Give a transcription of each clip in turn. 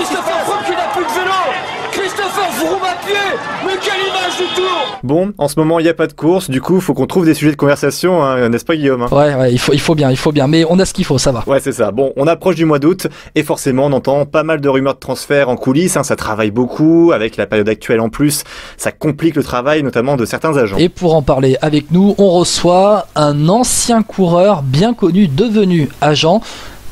Christopher Froome qui n'a plus de vélo. Christopher Froome à pied. Mais quelle image du Tour. Bon, en ce moment il n'y a pas de course, du coup il faut qu'on trouve des sujets de conversation, hein, n'est-ce pas Guillaume? Ouais, il faut bien, mais on a ce qu'il faut, ça va. Ouais, c'est ça. Bon, on approche du mois d'août et forcément on entend pas mal de rumeurs de transfert en coulisses, hein, ça travaille beaucoup, avec la période actuelle en plus, ça complique le travail notamment de certains agents. Et pour en parler avec nous, on reçoit un ancien coureur bien connu, devenu agent,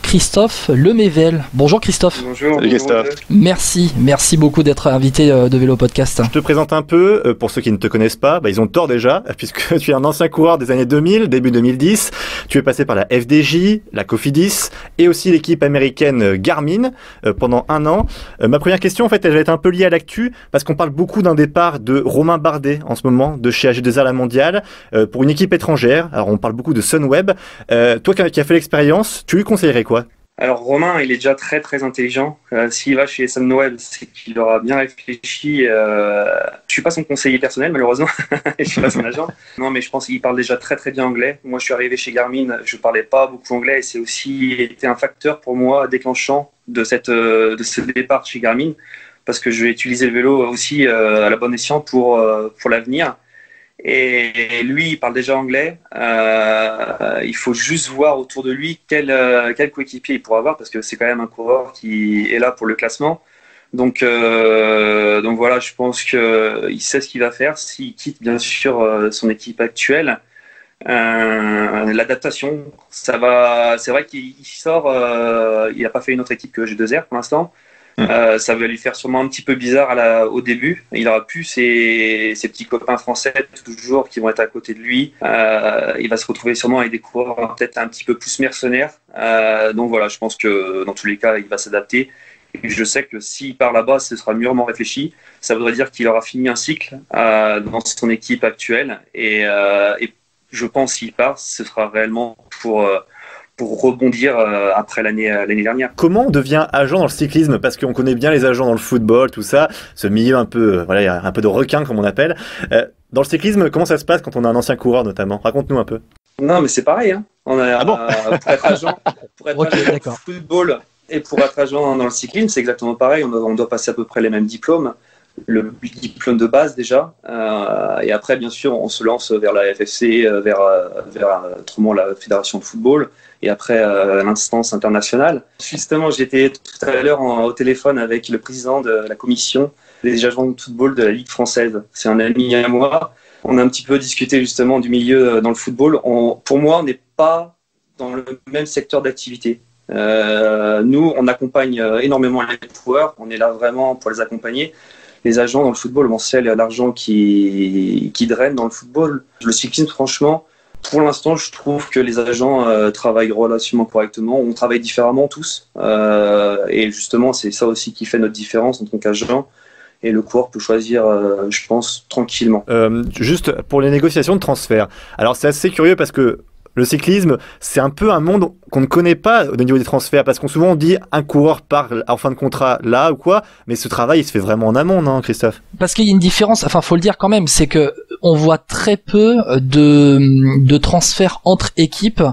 Christophe Lemével. Bonjour Christophe. Bonjour. Salut Christophe. Merci beaucoup d'être invité de Vélo Podcast. Je te présente un peu, pour ceux qui ne te connaissent pas, ils ont tort déjà, puisque tu es un ancien coureur des années 2000, début 2010. Tu es passé par la FDJ, la Cofidis et aussi l'équipe américaine Garmin pendant un an. Ma première question, en fait, elle va être un peu liée à l'actu, parce qu'on parle beaucoup d'un départ de Romain Bardet en ce moment, de chez AG2R La Mondiale, pour une équipe étrangère. Alors on parle beaucoup de Sunweb. Toi qui as fait l'expérience, tu lui conseillerais quoi? Alors Romain, il est déjà très très intelligent. S'il va chez Sunweb, c'est qu'il aura bien réfléchi. Je suis pas son conseiller personnel malheureusement, je suis pas son agent. Non, mais je pense qu'il parle déjà très très bien anglais. Moi, je suis arrivé chez Garmin, je parlais pas beaucoup anglais et c'est aussi été un facteur pour moi déclenchant de ce départ chez Garmin, parce que je vais utiliser le vélo aussi à la bonne escient pour l'avenir. Et lui, il parle déjà anglais. Il faut juste voir autour de lui quel coéquipier il pourra avoir, parce que c'est quand même un coureur qui est là pour le classement. Donc voilà, je pense qu'il sait ce qu'il va faire s'il quitte bien sûr son équipe actuelle. L'adaptation, ça va. C'est vrai qu'il sort. Il n'a pas fait une autre équipe que G2R pour l'instant. Ça va lui faire sûrement un petit peu bizarre au début. Il aura plus ses petits copains français toujours qui vont être à côté de lui. Il va se retrouver sûrement avec des coureurs peut-être un petit peu plus mercenaires. Donc voilà, je pense que dans tous les cas, il va s'adapter. Et je sais que s'il part là-bas, ce sera mûrement réfléchi. Ça voudrait dire qu'il aura fini un cycle dans son équipe actuelle. Et je pense s'il part, ce sera réellement pour rebondir après l'année dernière. Comment on devient agent dans le cyclisme? Parce qu'on connaît bien les agents dans le football, tout ça, ce milieu un peu, il y a un peu de requin comme on appelle. Dans le cyclisme, comment ça se passe quand on a un ancien coureur notamment? Raconte-nous un peu. Non, mais c'est pareil. Hein. On a, bon pour être agent dans le football et pour être agent dans le cyclisme, c'est exactement pareil. On doit passer à peu près les mêmes diplômes. Le diplôme de base déjà, et après bien sûr on se lance vers la FFC, vers autrement la fédération de football, et après l'instance internationale. Justement, j'étais tout à l'heure au téléphone avec le président de la commission des agents de football de la Ligue française. C'est un ami à moi. On a un petit peu discuté justement du milieu dans le football. Pour moi, on n'est pas dans le même secteur d'activité. Nous, on accompagne énormément les coureurs. On est là vraiment pour les accompagner. Les agents dans le football, on sait l'argent qui draine dans le football. Le cyclisme, franchement, pour l'instant, je trouve que les agents travaillent relativement correctement. On travaille différemment tous. Et justement, c'est ça aussi qui fait notre différence en tant qu'agent. Et le coureur peut choisir, je pense, tranquillement. Juste pour les négociations de transfert. Alors, c'est assez curieux parce que le cyclisme, c'est un peu un monde qu'on ne connaît pas au niveau des transferts, parce qu'on souvent on dit un coureur part en fin de contrat là ou quoi, mais ce travail il se fait vraiment en amont, non Christophe? Parce qu'il y a une différence, enfin faut le dire quand même, c'est que on voit très peu de transferts entre équipes.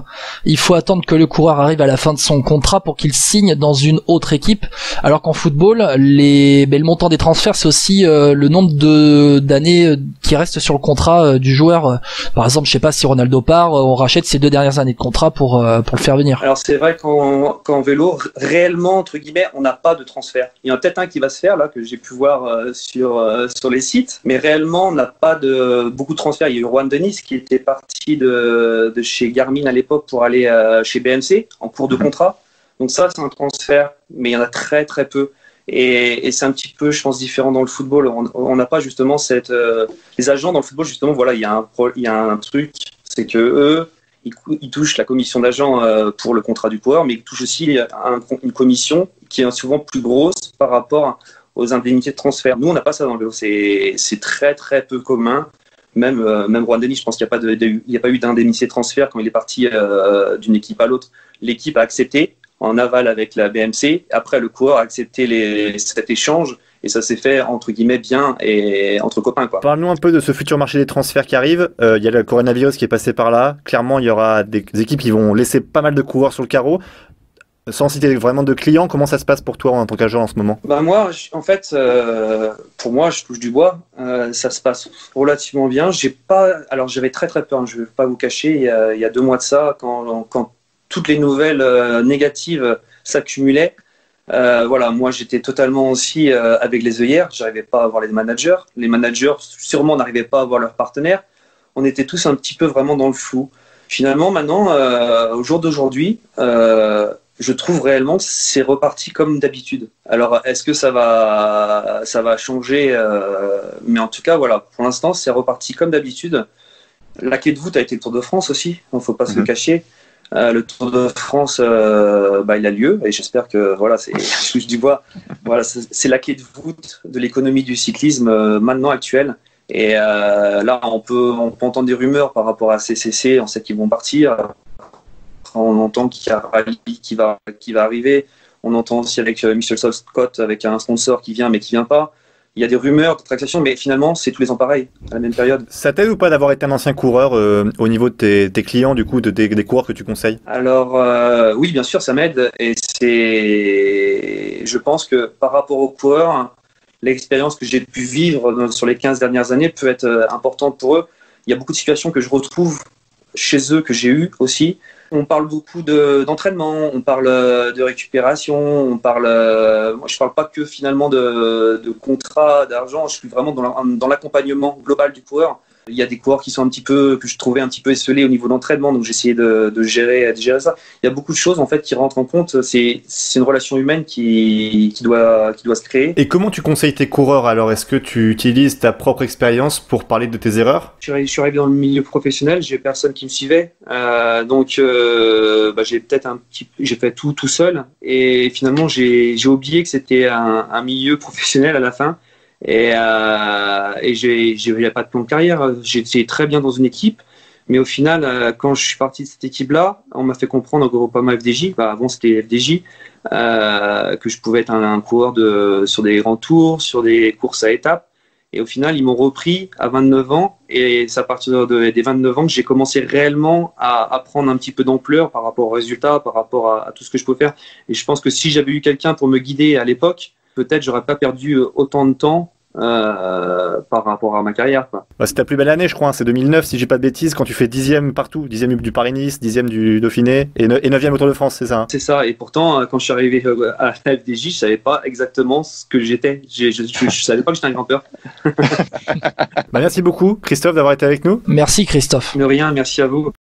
Il faut attendre que le coureur arrive à la fin de son contrat pour qu'il signe dans une autre équipe, alors qu'en football, le montant des transferts c'est aussi le nombre d'années qui restent sur le contrat du joueur. Par exemple, je sais pas si Ronaldo part, on rachète ses 2 dernières années de contrat pour le faire venir. Alors c'est vrai qu'en vélo, réellement, entre guillemets, on n'a pas de transfert. Il y en a peut-être un qui va se faire, là, que j'ai pu voir sur les sites, mais réellement, on n'a pas beaucoup de transferts. Il y a eu Juan Denis qui était parti de chez Garmin à l'époque pour aller chez BMC en cours de contrat. Donc ça, c'est un transfert, mais il y en a très très peu. Et c'est un petit peu, je pense, différent dans le football. On n'a pas justement les agents dans le football, justement, voilà, il y a un truc, c'est que eux, ils touchent la commission d'agent pour le contrat du coureur, mais ils touchent aussi une commission qui est souvent plus grosse par rapport aux indemnités de transfert. Nous, on n'a pas ça dans le vélo. C'est très, très peu commun. Même Juan Denis, je pense qu'il n'y a pas eu d'indemnité de transfert quand il est parti d'une équipe à l'autre. L'équipe a accepté en aval avec la BMC. Après, le coureur a accepté cet échange. Et ça s'est fait, entre guillemets, bien et entre copains, quoi. Parle-nous un peu de ce futur marché des transferts qui arrive. Il y a le coronavirus qui est passé par là. Clairement, il y aura des équipes qui vont laisser pas mal de coureurs sur le carreau. Sans citer vraiment de clients, comment ça se passe pour toi en tant qu'agent en ce moment? Moi, en fait, pour moi, je touche du bois. Ça se passe relativement bien. Alors j'avais très très peur. Je ne vais pas vous cacher. Il y a 2 mois de ça, quand toutes les nouvelles négatives s'accumulaient. Voilà, moi j'étais totalement aussi avec les œillères. J'arrivais pas à voir les managers. Les managers sûrement n'arrivaient pas à voir leurs partenaires. On était tous un petit peu vraiment dans le flou. Finalement, maintenant, au jour d'aujourd'hui, je trouve réellement que c'est reparti comme d'habitude. Alors, est-ce que ça va changer mais en tout cas, voilà, pour l'instant, c'est reparti comme d'habitude. La clé de voûte a été le Tour de France aussi, il ne faut pas se le cacher. Le Tour de France, il a lieu et j'espère que, voilà, je touche du bois, voilà, c'est la clé de voûte de l'économie du cyclisme maintenant actuelle. Et là, on peut entendre des rumeurs par rapport à CCC, on sait qu'ils vont partir. On entend qu'il y a un rallye qui va arriver. On entend aussi avec Michel Scott, avec un sponsor qui vient mais qui vient pas. Il y a des rumeurs de tractation, mais finalement, c'est tous les ans pareil, à la même période. Ça t'aide ou pas d'avoir été un ancien coureur au niveau de tes clients, du coup, des coureurs que tu conseilles? Alors, oui, bien sûr, ça m'aide. Et je pense que par rapport aux coureurs, l'expérience que j'ai pu vivre sur les 15 dernières années peut être importante pour eux. Il y a beaucoup de situations que je retrouve chez eux, que j'ai eues aussi. On parle beaucoup d'entraînement, on parle de récupération, moi je parle pas que finalement de contrat, d'argent, je suis vraiment dans l'accompagnement global du coureur. Il y a des coureurs qui sont que je trouvais un petit peu esselés au niveau d'entraînement, donc j'ai essayé de gérer ça. Il y a beaucoup de choses en fait qui rentrent en compte. C'est une relation humaine qui doit se créer. Et comment tu conseilles tes coureurs alors? Est-ce que tu utilises ta propre expérience pour parler de tes erreurs? Je suis arrivé dans le milieu professionnel, j'ai personne qui me suivait, donc j'ai fait tout seul et finalement j'ai oublié que c'était un milieu professionnel à la fin. Et j'ai pas de plan de carrière. J'étais très bien dans une équipe, mais au final, quand je suis parti de cette équipe-là, on m'a fait comprendre au Groupama FDJ, avant c'était FDJ, que je pouvais être un coureur sur des grands tours, sur des courses à étapes. Et au final, ils m'ont repris à 29 ans, et c'est à partir des 29 ans que j'ai commencé réellement à prendre un petit peu d'ampleur par rapport aux résultats, par rapport à tout ce que je peux faire. Et je pense que si j'avais eu quelqu'un pour me guider à l'époque, peut-être j'aurais pas perdu autant de temps par rapport à ma carrière, quoi. C'est ta plus belle année, je crois, c'est 2009 si j'ai pas de bêtises, quand tu fais 10e partout, 10e du Paris-Nice, 10e du Dauphiné et 9e au Tour de France, c'est ça, hein? C'est ça, et pourtant quand je suis arrivé à la FDJ, je savais pas exactement ce que j'étais. Je savais pas que j'étais un grimpeur. Merci beaucoup Christophe d'avoir été avec nous. Merci Christophe. De rien, merci à vous.